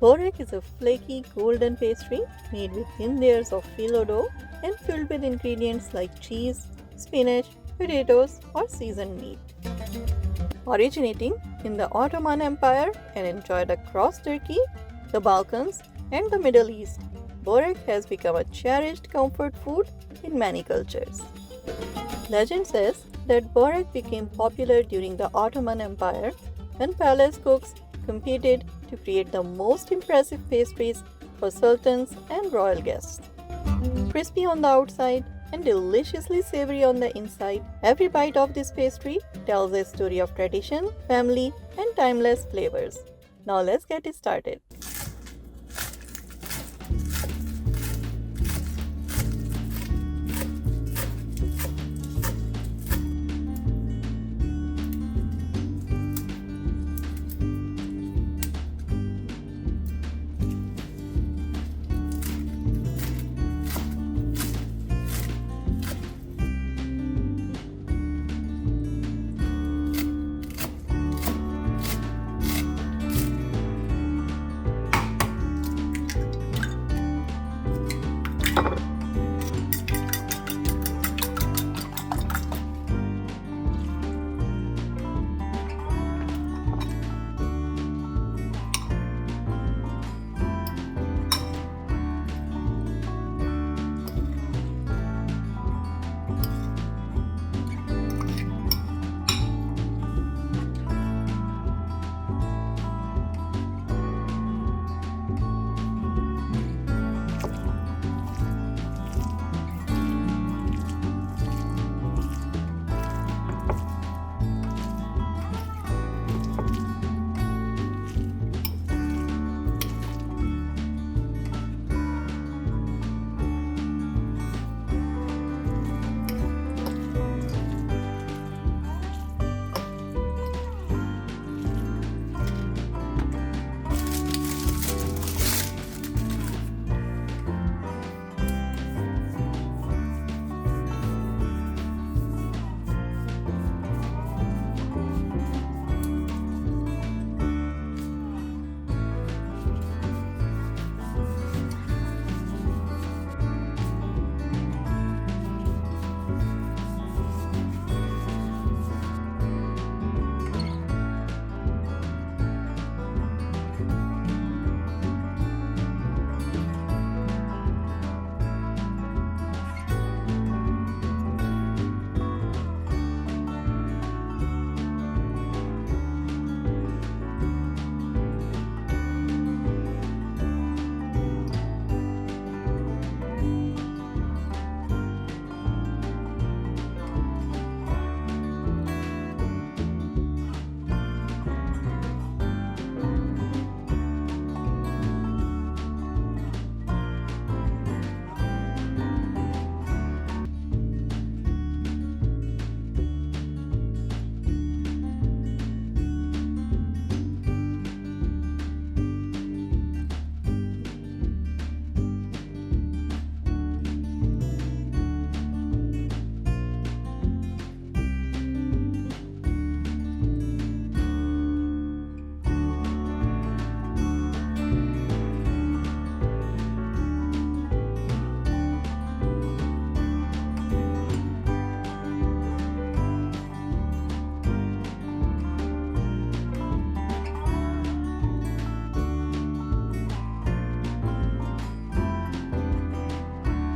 Borek is a flaky golden pastry made with thin layers of phyllo dough and filled with ingredients like cheese, spinach, potatoes, or seasoned meat. Originating in the Ottoman Empire and enjoyed across Turkey, the Balkans, and the Middle East, Borek has become a cherished comfort food in many cultures. Legend says that Borek became popular during the Ottoman Empire when palace cooks competed to create the most impressive pastries for sultans and royal guests. Crispy on the outside and deliciously savory on the inside, every bite of this pastry tells a story of tradition, family, and timeless flavors. Now let's get it started.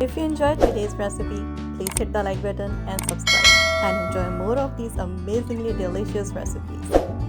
If you enjoyed today's recipe, please hit the like button and subscribe and enjoy more of these amazingly delicious recipes.